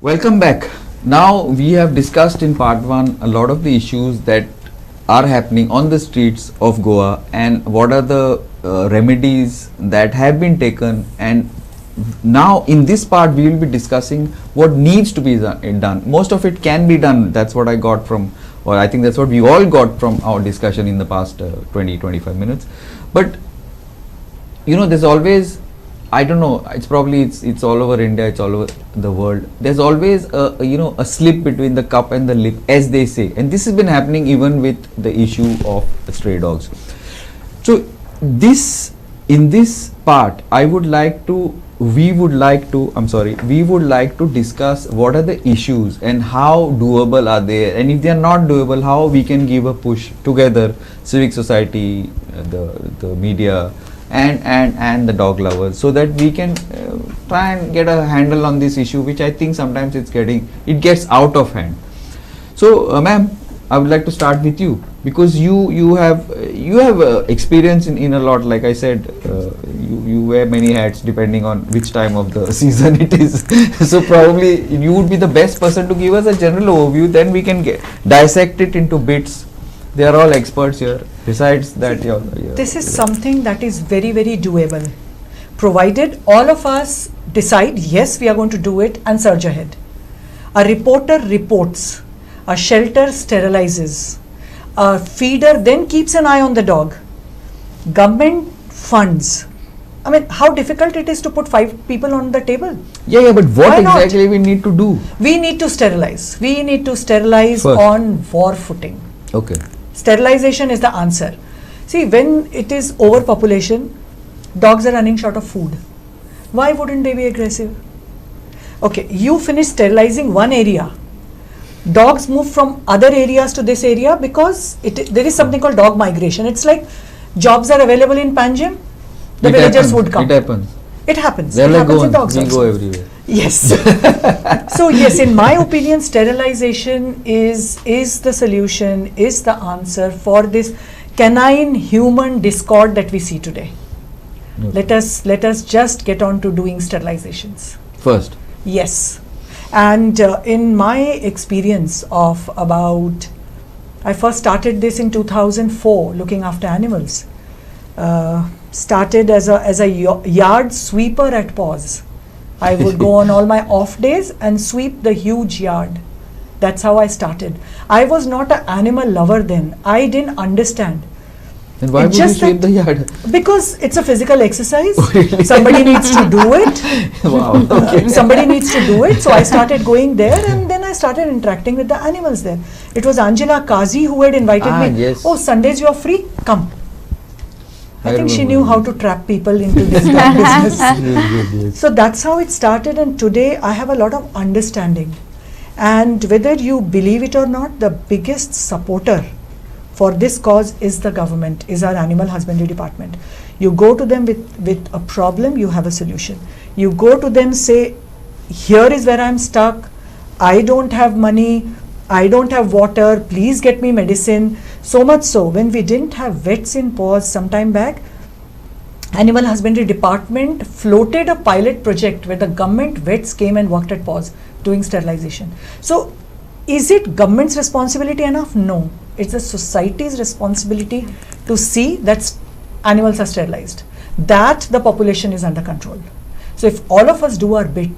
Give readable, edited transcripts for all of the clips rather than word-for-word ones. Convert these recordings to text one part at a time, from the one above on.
Welcome back. Now we have discussed in part 1 a lot of the issues that are happening on the streets of Goa and what are the remedies that have been taken, and now in this part we will be discussing what needs to be done. Most of it can be done. That's what I got from, or I think that's what we all got from our discussion in the past 20-25 minutes. But you know, there's always, I don't know, it's probably it's all over India, it's all over the world. There's always a slip between the cup and the lip, as they say, and this has been happening even with the issue of stray dogs. So in this part, we would like to discuss what are the issues and how doable are they, and if they are not doable, how we can give a push together, civic society, the media, and the dog lovers, so that we can try and get a handle on this issue, which I think sometimes it gets out of hand. So ma'am, I would like to start with you, because you have experience in a lot. Like I said, you wear many hats depending on which time of the season it is. So probably you would be the best person to give us a general overview, then we can dissect it into bits. They are all experts here. Besides that, this is something that is very, very doable, provided all of us decide, yes, we are going to do it, and surge ahead. A reporter reports, a shelter sterilizes, a feeder then keeps an eye on the dog. Government funds. I mean, how difficult it is to put 5 people on the table? Yeah, but what exactly we need to do? We need to sterilize. We need to sterilize first, on war footing. Okay. Sterilization is the answer. See, when it is overpopulation, dogs are running short of food. Why wouldn't they be aggressive? Okay, you finish sterilizing one area. Dogs move from other areas to this area because there is something called dog migration. It's like jobs are available in Panjim, the villagers would come. It happens. It happens. They're it like happens in dogs we also. Go everywhere. Yes. So yes, in my opinion, sterilization is the solution, is the answer for this canine human discord that we see today. Okay. Let us just get on to doing sterilizations First. Yes. And in my experience of I first started this in 2004, looking after animals. Started as a yard sweeper at PAWS. I would go on all my off days and sweep the huge yard. That's how I started. I was not an animal lover then. I didn't understand. Then why would you sweep the yard? Because it's a physical exercise. Somebody needs to do it. Wow. Okay. Somebody needs to do it. So I started going there, and then I started interacting with the animals there. It was Angela Kazi who had invited me. Yes. Oh, Sundays you are free? Come. I think she knew how to trap people into this business. Yes. So that's how it started, and today I have a lot of understanding. And whether you believe it or not, the biggest supporter for this cause is the government, is our animal husbandry department. You go to them with a problem, you have a solution. You go to them, say, here is where I'm stuck, I don't have money, I don't have water, please get me medicine. So much so, when we didn't have vets in PAWS some time back, Animal Husbandry Department floated a pilot project where the government vets came and worked at PAWS doing sterilization. So, is it government's responsibility enough? No. It's the society's responsibility to see that animals are sterilized, that the population is under control. So, if all of us do our bit,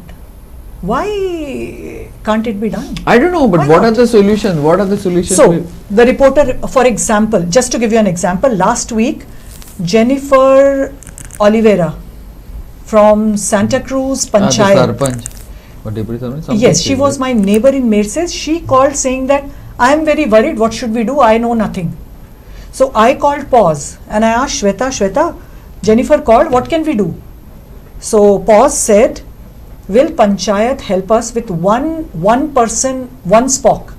why can't it be done? I don't know, but what are the solutions? What are the solutions? So, the reporter, for example, just to give you an example, last week, Jennifer Oliveira from Santa Cruz Panchayat. Yes, she was my neighbor in Mercedes. She called saying that I am very worried. What should we do? I know nothing. So I called PAWS and I asked Shweta, Jennifer called, what can we do? So PAWS said, will Panchayat help us with one person, one spock,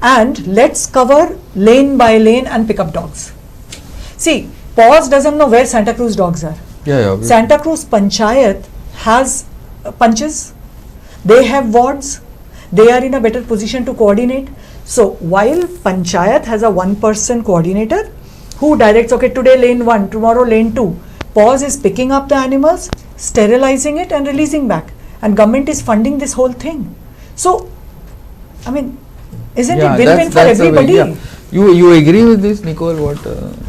and let's cover lane by lane and pick up dogs. See, PAWS doesn't know where Santa Cruz dogs are. Yeah. Santa Cruz Panchayat has punches, they have wards, they are in a better position to coordinate. So while Panchayat has a one-person coordinator who directs, okay, today lane 1, tomorrow lane 2, PAWS is picking up the animals, sterilizing it and releasing back, and government is funding this whole thing. So, I mean, isn't Yeah, it win-win for that's the way, everybody? yeah. You agree with this, Nicole? What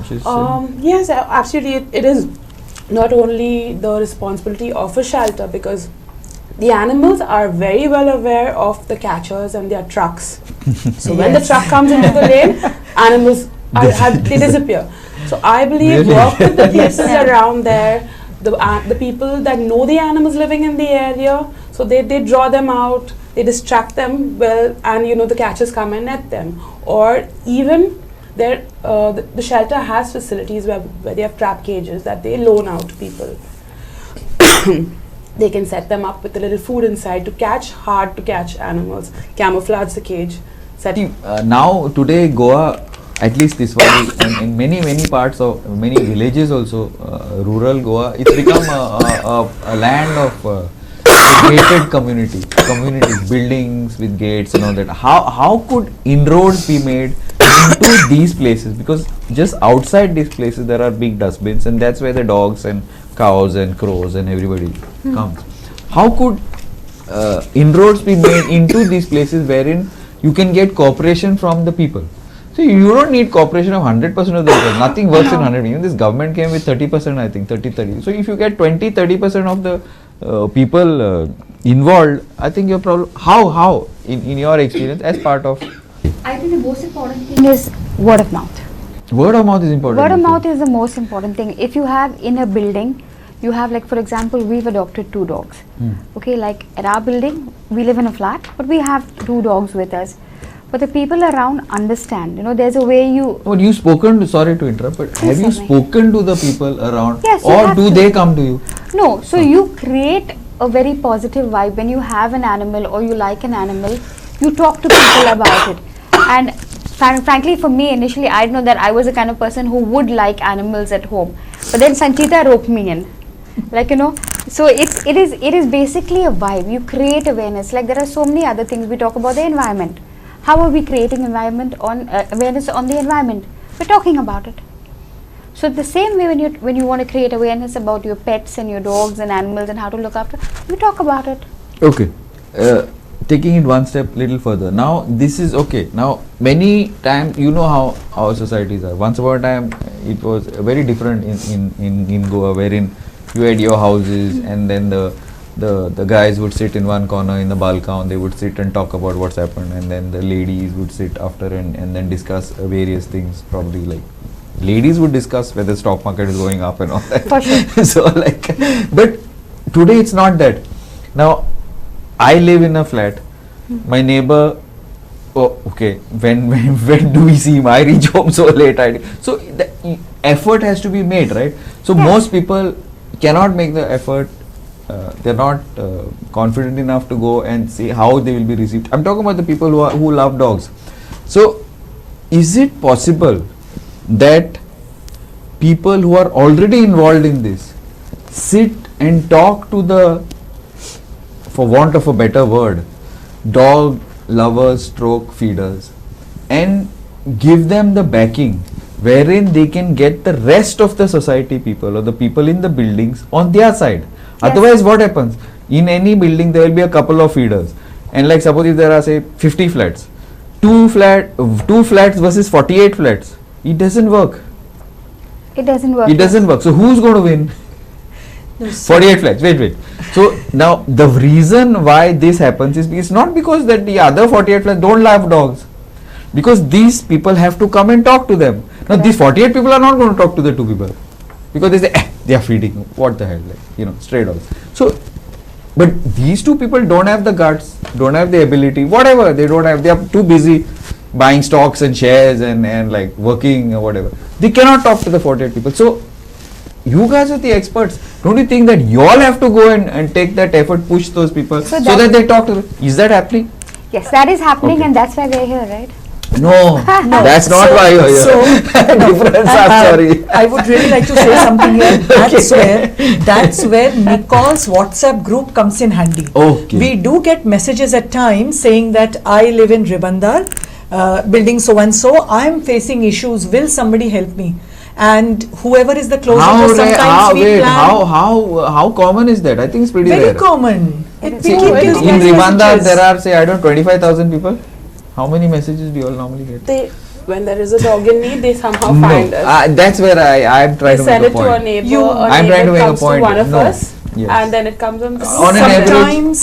she's saying? Yes, absolutely. It is not only the responsibility of a shelter, because the animals are very well aware of the catchers and their trucks. So when the Yes. truck comes into the lane, animals they disappear. So I believe Really? work with the Yes. people around there, the people that know the animals living in the area. So they draw them out, they distract them well, and the catchers come and net them. Or even the shelter has facilities where they have trap cages that they loan out to people. They can set them up with a little food inside to catch hard to catch animals, camouflage the cage. Now today Goa, at least this one, in many parts of many villages also, rural Goa, it's become a land of gated communities, buildings with gates and all that. How could inroads be made into these places? Because just outside these places there are big dustbins, and that's where the dogs and cows and crows and everybody comes. How could inroads be made into these places wherein you can get cooperation from the people? So you don't need cooperation of 100% of the people. Nothing works in 100. Even this government came with 30%, I think, 30-30. So if you get 20-30% of the people involved, I think your problem. How in your experience as part of I think the most important thing is word of mouth. word of mouth is important. Word of mouth is the most important thing. If you have in a building, you have, like, for example, we've adopted 2 dogs. Okay, like at our building, we live in a flat, but we have 2 dogs with us. But the people around understand. There's a way you. But you spoken to, sorry to interrupt, but have you tell me. spoken to the people around, Yes, you or have do to. they come to you? No, so you create a very positive vibe when you have an animal or you like an animal. You talk to people about it, and frankly, for me, initially, I didn't know that I was the kind of person who would like animals at home. But then Sanchita roped me in, So it is basically a vibe. You create awareness. Like, there are so many other things. We talk about the environment. How are we creating awareness on the environment? We're talking about it. So the same way when you want to create awareness about your pets and your dogs and animals and how to look after, we talk about it. Okay. Taking it one step little further. Now this is okay. Now many times how our societies are. Once upon a time it was very different in Goa, wherein you had your houses and then the guys would sit in one corner in the balcony, they would sit and talk about what's happened, and then the ladies would sit after and then discuss various things, probably like ladies would discuss whether stock market is going up and all that. For sure. So but today it's not that. Now I live in a flat. My neighbor, okay, when do we see him? I reach home so late. So the effort has to be made, right? So Yes. most people cannot make the effort. They're not confident enough to go and see how they will be received. I'm talking about the people who love dogs. So is it possible that people who are already involved in this sit and talk to the, for want of a better word, dog lovers stroke feeders, and give them the backing wherein they can get the rest of the society people or the people in the buildings on their side? Yes. Otherwise what happens? In any building there will be a couple of feeders, and like suppose if there are say 50 flats, two flats versus 48 flats, it doesn't work. It doesn't work. It doesn't work. So who's going to win? No, so 48 flats. Wait. So now the reason why this happens is it's not because that the other 48 flats don't love dogs, because these people have to come and talk to them. Now these 48 people are not going to talk to the 2 people because they say they are feeding. What the hell, stray dogs. So, but these 2 people don't have the guts, don't have the ability, whatever they don't have. They are too busy buying stocks and shares and like working or whatever. They cannot talk to the 48 people. So you guys are the experts. Don't you think that you all have to go and take that effort, push those people so that they talk to them? Is that happening? Yes, that is happening, Okay. and that's why we're here, right? No, that's not why you're here. So- Difference, I'm sorry. I would really like to say something here. That's where Nicole's WhatsApp group comes in handy. Okay. We do get messages at times saying that I live in Ribandar, building so and so. I am facing issues. Will somebody help me? and whoever is the closest, How, sometimes we wait, plan. how common is that? I think it's pretty Very rare. common. It, See, we keep getting in these Rwanda, messages. there are, say, I don't know, 25,000 people. How many messages do you all normally get? They, when there is a dog in need, they somehow No, find us. that's where I am trying We to make send a it to point. a neighbor. You- a I'm trying to neighbor make a comes point. to one of No. us, Yes. and then it comes on. On an average-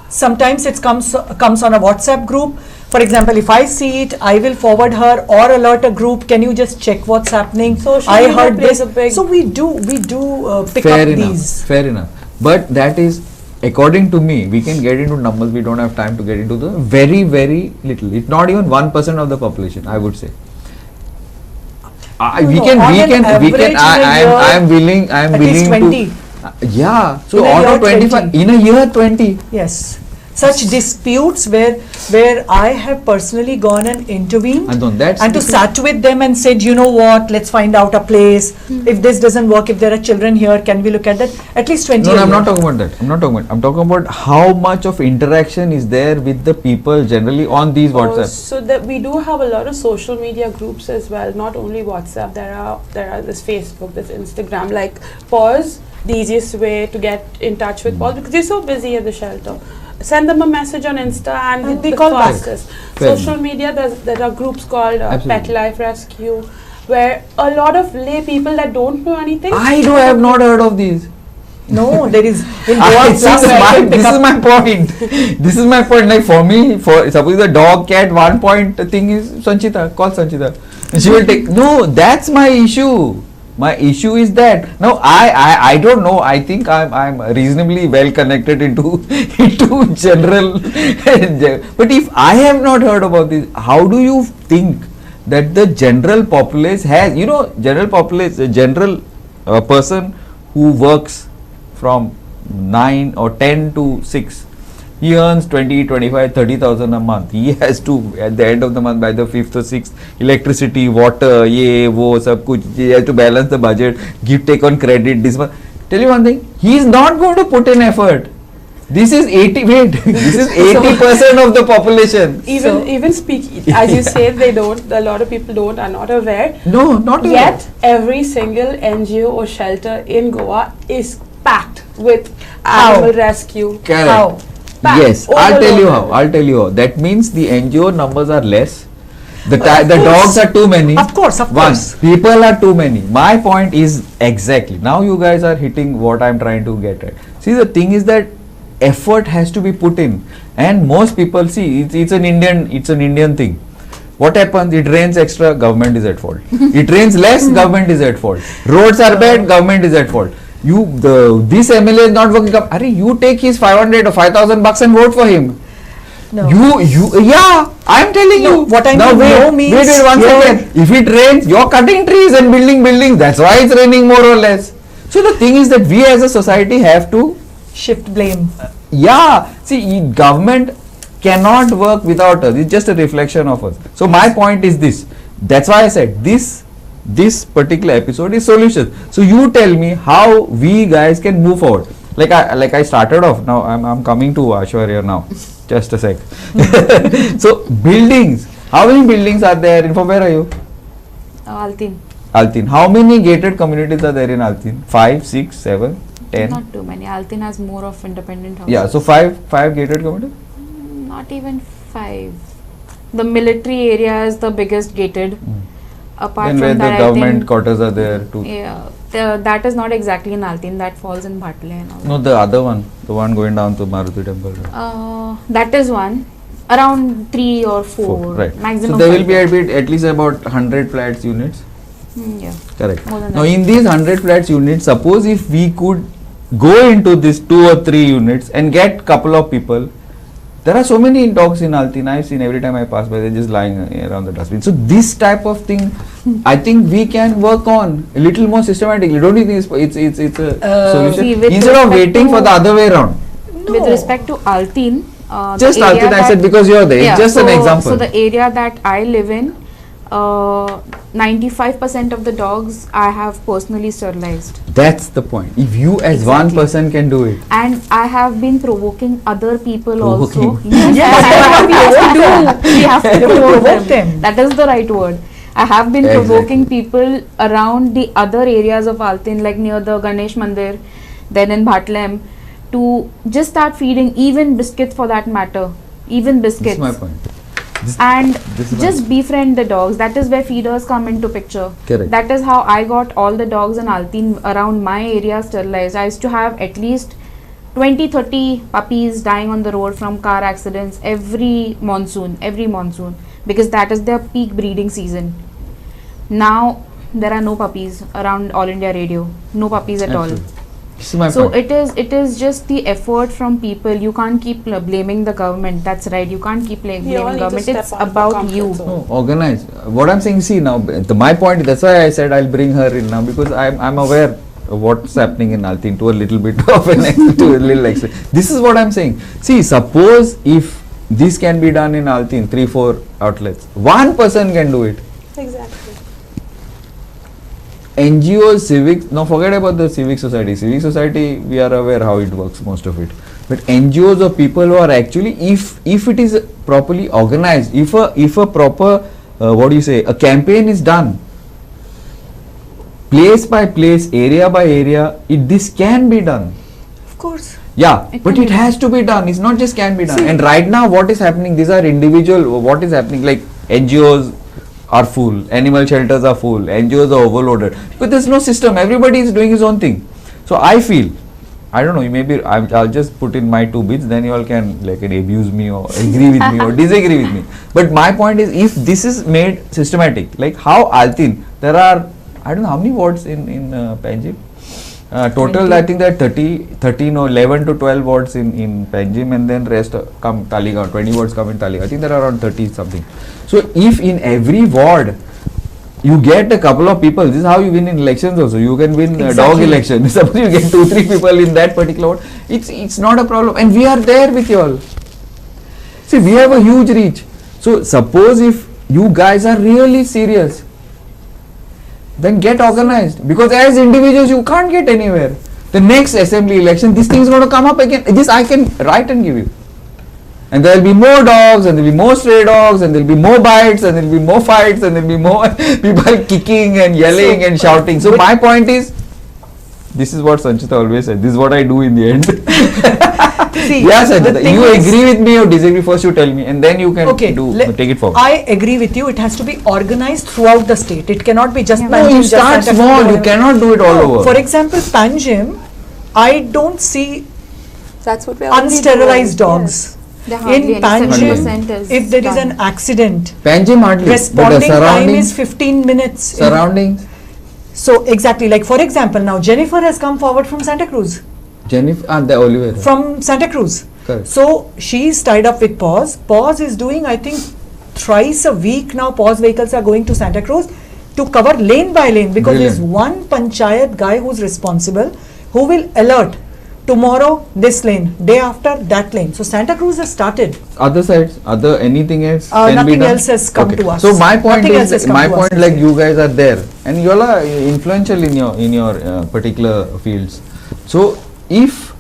Sometimes it comes on a WhatsApp group. For example, if I see it, I will forward her or alert a group. Can you just check what's happening? Social I media heard plays this. a big- So we do pick Fair up enough. these. Fair enough. But that is, according to me, we can get into numbers. We don't have time to get into the very, very little. It's not even 1% of the population, I would say. No, we no, can, on we an can, we average can. in a year, I am willing. I am at willing least 20. to. Yeah. So In a out year, of 25 20. in a year, 20. Yes. Such disputes where I have personally gone and intervened And on that, and to sat with them and said, you know what, let's find out a place. If this doesn't work, if there are children here, can we look at that? At least 20 No, a I'm year. not talking about that. I'm talking about how much of interaction is there with the people generally on these WhatsApp. So that we do have a lot of social media groups as well. Not only WhatsApp. There are this Facebook, this Instagram. Like Pause, the easiest way to get in touch with Pause because they're so busy at the shelter. Send them a message on Insta and they the call back. fastest. Fair Social media, there are groups called Pet Absolutely. Life Rescue, where a lot of lay people that don't know anything. I have not heard of these. No, there is in Ah, Goa. this is my point. This is my point. Like for me, for suppose the dog, cat, 1 point thing is Sanchita. Call Sanchita. And she will take. No, that's my issue. My issue is that now I don't know. I think I'm reasonably well connected into general. But if I have not heard about this, how do you think that the general populace has? General person who works from 9 or 10 to 6, he earns 20, 25, 30,000 a month. He has to, at the end of the month, by the 5th or 6th, electricity, water, ye, wo, sab kuch, he has to balance the budget, take on credit, this one. Tell you one thing, he is not going to put in effort. This is 80% of the population. Even speak as you say, they don't. A lot of people are not aware. No, not Yet every single NGO or shelter in Goa is packed with animal rescue. Correct. How? Packed, Yes, I'll tell you how. overloaded. I'll tell you how. That means the NGO numbers are less. The Of the course. dogs are too many. Of course. One, people are too many. My point is exactly. Now you guys are hitting what I'm trying to get at. See, the thing is that effort has to be put in, and most people see it's an Indian thing. What happens? It rains extra, government is at fault. It rains less, government is at fault. Roads are bad, government is at fault. This MLA is not working up. You take his 500 or 5,000 bucks and vote for him. No. Yeah, I'm telling No, you. what I now mean, wait, no means wait one you're- second. If it rains, you're cutting trees and building buildings. That's why it's raining more or less. So the thing is that we as a society have to, Shift blame. government cannot work without us. It's just a reflection of us. So my point is this. That's why I said this particular episode is solution. So you tell me how we guys can move forward. Like I started off. Now I'm coming to Ashwarya now. Just a sec. So buildings. How many buildings are there? From where are you? Altin. Altin. How many gated communities are there in Altin? 5, 6, 7, 10? Not too many. Altin has more of independent houses. Yeah. So five gated communities. Not even 5. The military area is the biggest gated. Apart Then where from the that, government quarters are there too. yeah, that is not exactly in Altin. That falls in Bhatle and all. No, the other one, the one going down to Maruti temple. That is one. Around 3 or 4. Right. Maximum. So there will 5. be at least about 100 flats units. Yeah. Correct. More than Now that. in these 100 flats units, suppose if we could go into this 2 or 3 units and get couple of people. There are so many dogs in Altin. I've seen every time I pass by, they're just lying around the dustbin. So this type of thing, I think we can work on a little more systematically. Don't you think it's a solution? See, with Instead of respect waiting to- for the other way around. With respect to Altin, Just the area Altin, I that- said because you're there. Yeah, It's just an example. So the area that I live in, 95% of the dogs I have personally sterilized, That's the point. If you as Exactly. one person can do it. and I have been provoking other people also. Provoking. Yes, we have to You have to provoke provoke them. That is the right word. I have been Exactly. provoking people around the other areas of Altin, like near the Ganesh Mandir, then in Bhatlem, to just start feeding even biscuits for that matter, even This biscuits. is my point. And This is just befriend the dogs. That is where feeders come into picture. Correct. That is how I got all the dogs in Altin around my area sterilized. I used to have at least 20-30 puppies dying on the road from car accidents every monsoon, because that is their peak breeding season. Now there are no puppies around All India Radio, no puppies at all. Absolutely. This is my So point. it is just the effort from people. You can't keep blaming the government. That's right. You can't keep blaming You all need to government. step It's out of the about comfort you. zone. No, organize. What I'm saying, see now, my point, that's why I said I'll bring her in now, because I'm aware of what's happening in Altin to a little bit of an extent, to a little extent. This is what I'm saying. See, suppose if this can be done in Altin, 3-4 outlets, one person can do it. Exactly. NGOs, civic, now forget about the civic society. Civic society, we are aware how it works, most of it. But NGOs or people who are actually, if it is properly organized, if a proper, a campaign is done, place by place, area by area, this can be done. Of course. Yeah, It but can it be has to be done. It's not just can be done. See- And right now, what is happening? These are individual. What is happening? Like NGOs are full, animal shelters are full, NGOs are overloaded. But there's no system. Everybody is doing his own thing. So I feel, I don't know. Maybe I'll just put in my 2 bits. Then you all can like abuse me or agree with me or disagree with me. But my point is, if this is made systematic, like how Altin, there are, I don't know how many wards in Panjim. Total, 20. I think there are 13 or 11 to 12 wards in Panjim, and then rest come Taligaon. 20 wards come in Taligaon. I think there are around 30 something. So if in every ward you get a couple of people, this is how you win in elections also. You can win a dog Exactly. election. Suppose you get 2-3 people in that particular ward, it's not a problem. And we are there with you all. See, we have a huge reach. So suppose if you guys are really serious, then get organized, because as individuals you can't get anywhere. The next assembly election, this thing is going to come up again. This I can write and give you. And there will be more dogs, and there will be more stray dogs, and there will be more bites, and there will be more fights, and there will be more people kicking and yelling and shouting. So my point is, this is what Sanchita always said. This is what I do in the end. See, Yes, the Sanchita, thing you is- agree with me or disagree? First you tell me, and then you can Okay, take it forward. I agree with you. It has to be organized throughout the state. It cannot be just Yeah. No, Panjim, you just start Santa small. Cruz, You cannot do it all No, over. For example, Panjim, I don't see That's what we're already unsterilized doing. dogs. There hardly In any Panjim, 70% is if there is done. an accident, Panjim hardly, but the responding time surroundings, is 15 minutes. surroundings. So exactly, like for example, now Jennifer has come forward from Santa Cruz. Jennifer, the Oliver. From Santa Cruz. Correct. So she's tied up with PAWS. PAWS is doing, I think, thrice a week now. PAWS vehicles are going to Santa Cruz to cover lane by lane, because there's Brilliant. one panchayat guy who's responsible, who will alert tomorrow this lane, day after that lane. So Santa Cruz has started. Other sides, anything else can be Nothing done? else has come Okay. to us. So my point Nothing else has is, come my to point, us. like you guys are there, and you all are influential in your particular fields. So if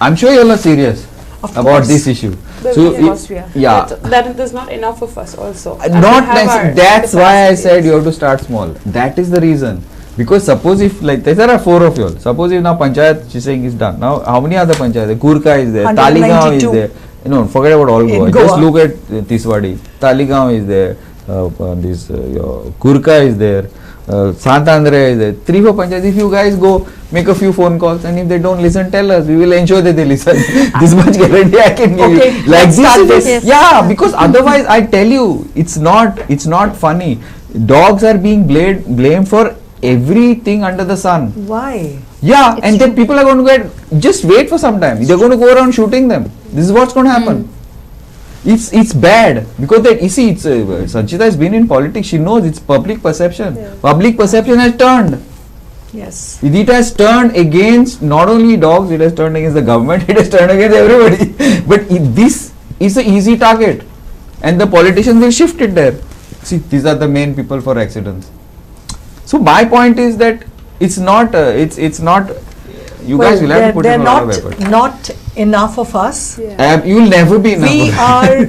I'm sure you all are serious Of about course. this issue. But So of if- course we are. yeah. But that it is not enough of us also. And we Not have necessarily. our That's why I capacities. said you have to start small. That is the reason. Because suppose if, like, there are 4 of you all. Suppose if now panchayat she's saying is done. Now how many other panchayats? Kurka is there, Taligaon is 192. there. No, forget about all In Goa. Just Goa. look at Tiswadi. Taligaon is there. Your Kurka is there. Santandre is there. 3-4 panchayats. If you guys go make a few phone calls, and if they don't listen, tell us. We will ensure that they listen. This much guarantee I can give Okay, you. Like let's start this, this. yeah, because otherwise I tell you, it's not funny. Dogs are being blamed for everything under the sun. Why? Yeah, It's and then true. people are going to get, just wait for some time. They're going to go around shooting them. This is what's going to happen. It's bad, because that, you see, it's Sanchita has been in politics. She knows it's public perception. Yeah. Public perception has turned. Yes. It has turned against not only dogs, it has turned against the government, it has turned against everybody. But this is an easy target, and the politicians will shift it there. See, these are the main people for accidents. So my point is that it's not. You guys will have to put in a lot of effort. not enough of us. Yeah. You will never be enough. We are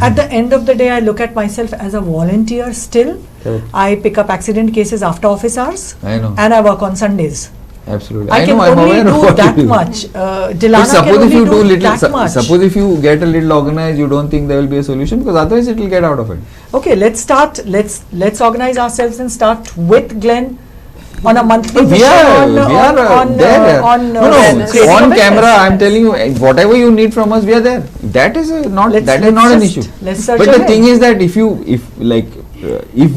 At the end of the day, I look at myself as a volunteer still. Correct. I pick up accident cases after office hours I know. and I work on Sundays. Absolutely. I can know, I'm only aware of do what that you do. much. But Dilana can suppose if only you do little, that much. suppose if you get a little organized, you don't think there will be a solution, because otherwise it will get out of it. Okay, let's start. Let's organize ourselves and start with Glenn on a monthly We mission are, on, we are on, there. on, no, awareness. creating on awareness. camera, I'm telling you, whatever you need from us, we are there. That is not Let's- that is let's not an just- issue. let's search But the ahead. thing is that if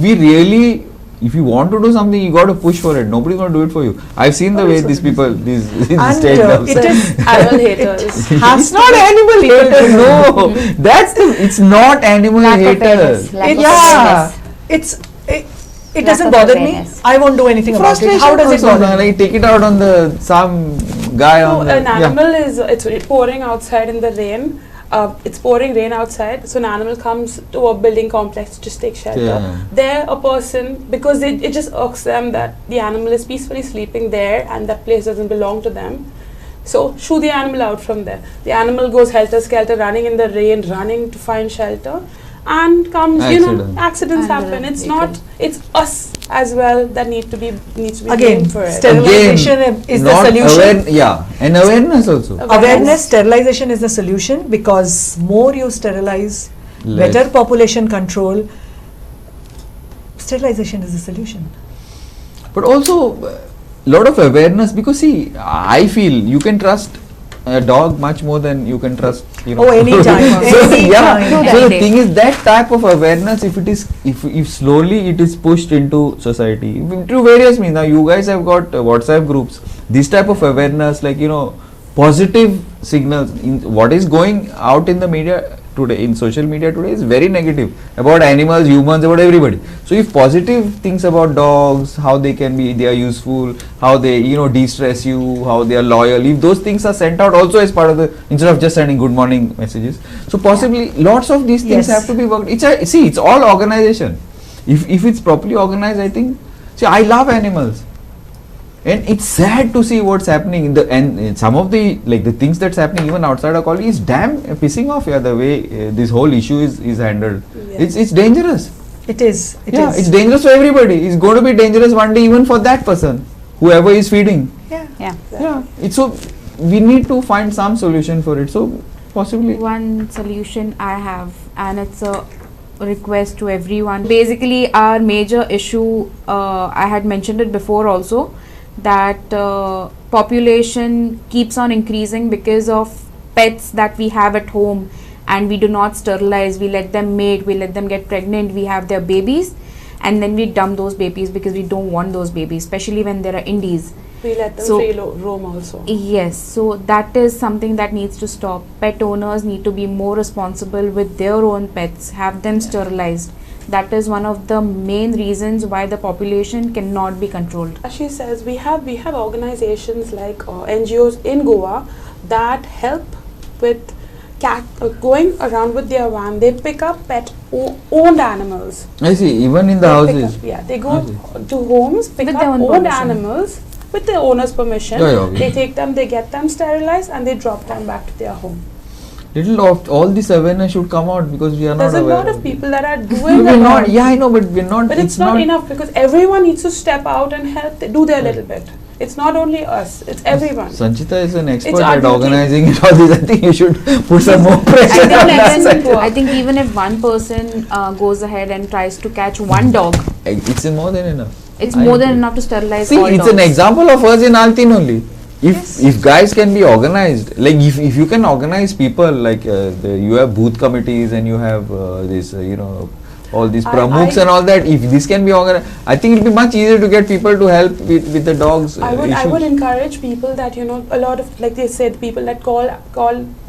we really, if you want to do something, you got to push for it. Nobody's going to do it for you. I've seen the way these people, these And state levels. it is Animal haters. has It's to not be- animal haters. No, that's the. It's not animal Lack of haters. awareness, lack of yeah, awareness. it Lack doesn't of bother awareness. me. I won't do anything about it. Frustration How does it also, bother man, me? like take it out on the some guy So on the. an yeah. animal is it's pouring outside in the rain. It's pouring rain outside, so an animal comes to a building complex to just take shelter. Yeah. There, a person, because it just irks them that the animal is peacefully sleeping there and that place doesn't belong to them. So shoo the animal out from there. The animal goes helter-skelter, running in the rain, running to find shelter, and comes. Accident. Accidents And happen. It's they not. It's us as well that needs to be Again, blamed for it. sterilization is the not solution. yeah, and awareness also. Awareness, sterilization is the solution, because more you sterilize, Less. better population control. Sterilization is the solution. But also lot of awareness, because see, I feel you can trust a dog much more than you can trust, Oh, anytime, so, yeah. anytime. So the Day. thing is, that type of awareness, if slowly it is pushed into society through various means. Now you guys have got WhatsApp groups. This type of awareness, like positive signals in what is going out in the media today, in social media today, is very negative about animals, humans, about everybody. So if positive things about dogs, how they are useful, how they de-stress you, how they are loyal, if those things are sent out also as part of the, instead of just sending good morning messages, so possibly lots of these things Yes. have to be worked. It's all organization. If it's properly organized, I think. See, I love animals. And it's sad to see what's happening in some of the the things that's happening even outside our colony is damn pissing off. Yeah, the way this whole issue is handled. Yes. It's dangerous. It is. It Yeah, is. it's dangerous for everybody. It's going to be dangerous one day even for that person, whoever is feeding. Yeah. Yeah. Yeah, it's so we need to find some solution for it. So possibly. One solution I have, and it's a request to everyone. Basically, our major issue, I had mentioned it before also, that population keeps on increasing because of pets that we have at home, and we do not sterilize. We let them mate, we let them get pregnant, we have their babies, and then we dump those babies because we don't want those babies, especially when there are indies. We let them So- free roam also. Yes, so that is something that needs to stop. Pet owners need to be more responsible with their own pets, have them sterilized. That is one of the main reasons why the population cannot be controlled. As she says, we have organizations like NGOs in Goa that help with going around with their van. They pick up owned animals. I see. Even in the They pick houses. up- yeah, they go I see. to homes, pick With up their own owned permission. animals with their owner's permission. Yeah, yeah, okay. They take them, they get them sterilized, and they drop them back to their home. Little of all this awareness should come out, because we are There's not a aware. lot of people that are No, doing we're a not. lot. Yeah, I know, but we're not. But it's not enough, because everyone needs to step out and help, do their little bit. It's not only us, it's everyone. Sanchita is an expert our at duty. organizing it all this. I think you should put some more pressure on that side. I think even if one person goes ahead and tries to catch one dog, It's more than enough. it's I more than agree. enough to sterilize See, all it's dogs. an example of us in Altin only. If guys can be organized, like if you can organize people, like you have booth committees and you have this all these pramukhs and all that. If this can be organized, I think it'll be much easier to get people to help with the dogs. I would issues. encourage people that a lot of, like they said, people that call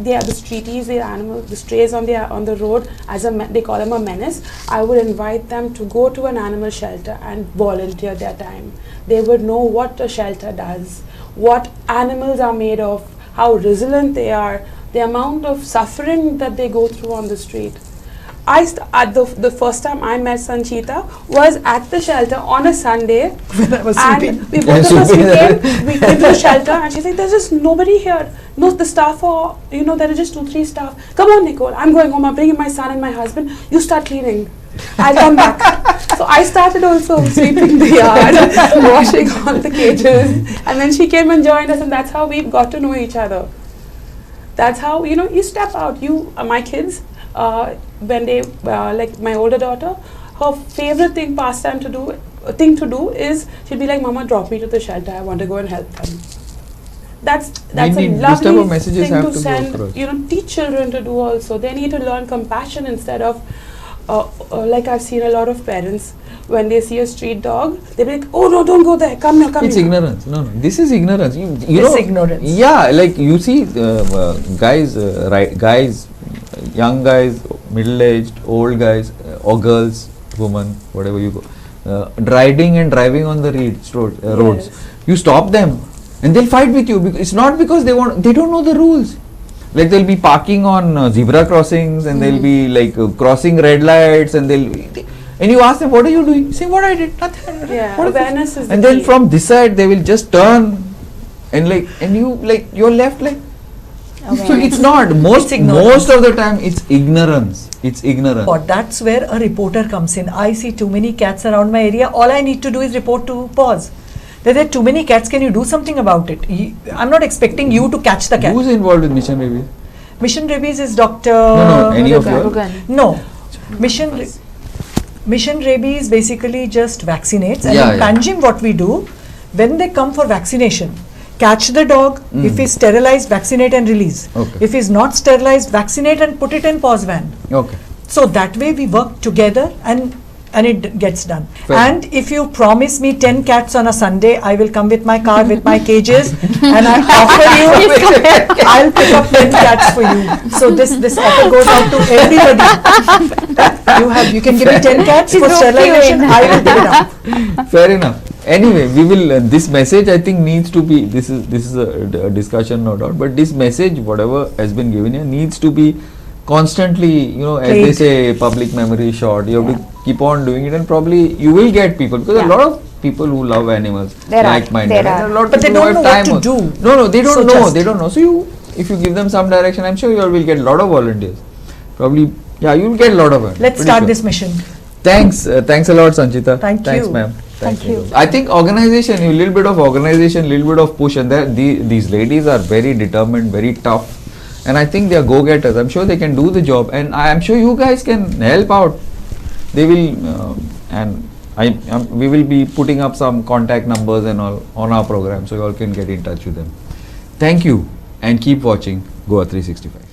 the streeties, the animals, the strays on the road as they call them a menace. I would invite them to go to an animal shelter and volunteer their time. They would know what a shelter does, what animals are made of, how resilient they are, the amount of suffering that they go through on the street. The first time I met Sanchita was at the shelter on a Sunday, When I was sleeping. and we both of us we came to the shelter, and she's like, "There's just nobody here. No, the staff are, there are just 2-3 staff. Come on, Nicole, I'm going home. I'm bringing my son and my husband. You start cleaning. I'll come back. So I started also sweeping the yard, washing all the cages. And then she came and joined us, and that's how we got to know each other. That's how, you step out. My kids, when they, like my older daughter, her favorite pastime to do is, she'll be like, Mama, drop me to the shelter. I want to go and help them. That's a these type lovely of messages thing have to to go send, across. teach children to do also. They need to learn compassion instead of, like I've seen a lot of parents, when they see a street dog, they'll be like, oh no, don't go there, come here, come It's here. ignorance. No, this is ignorance. You It's know, ignorance. Yeah, like you see guys, young guys, middle-aged, old guys, or girls, women, whatever you go, riding and driving on the roads. Yes. You stop them and they'll fight with you. It's not because they don't know the rules. Like they'll be parking on zebra crossings and they'll be like crossing red lights and and you ask them, what are you doing? Say, what I did, nothing. Yeah, What is this? awareness is the And then key. from this side they will just turn and you're left like. So it's not It's ignorance. most of the time it's ignorance. It's ignorance. But that's where a reporter comes in. I see too many cats around my area. All I need to do is report to PAWS. There are too many cats. Can you do something about it? I'm not expecting you to catch the cat. Who's involved with Mission Rabies? Mission Rabies is Dr. No, any of you? No. Mission Rabies basically just vaccinates. And Yeah, in yeah. Panjim, what we do, when they come for vaccination, catch the dog. If he's sterilized, vaccinate and release. Okay. If he's not sterilized, vaccinate and put it in PAWS van. Okay. So that way we work together and it gets done. Fair. And if you promise me 10 cats on a Sunday, I will come with my car with my cages and I offer you, I'll pick up 10 cats for you. So this offer goes out to everybody. You can give me 10 cats for sterilization, I will pick it up. Fair enough. Anyway, we will. This message I think needs to be. This is a discussion, no doubt. But this message, whatever has been given here, needs to be constantly. As they Played. say, public memory shot. You have to keep on doing it, and probably you will get people because a lot of people who love animals, There are, like-minded, there and are. a lot of But they people who don't have know what time to on- do. No, they don't So know. just- They don't know. So if you give them some direction, I'm sure you all will get a lot of volunteers. Probably, yeah, you will get a lot of it. Let's Pretty start sure. this mission. Thanks a lot, Sanchita. Thank Thanks, you. ma'am. Thank you. I think organization, a little bit of organization, a little bit of push, and these ladies are very determined, very tough, and I think they are go-getters. I'm sure they can do the job, and I am sure you guys can help out. They will, we will be putting up some contact numbers and all on our program, so you all can get in touch with them. Thank you, and keep watching Goa 365.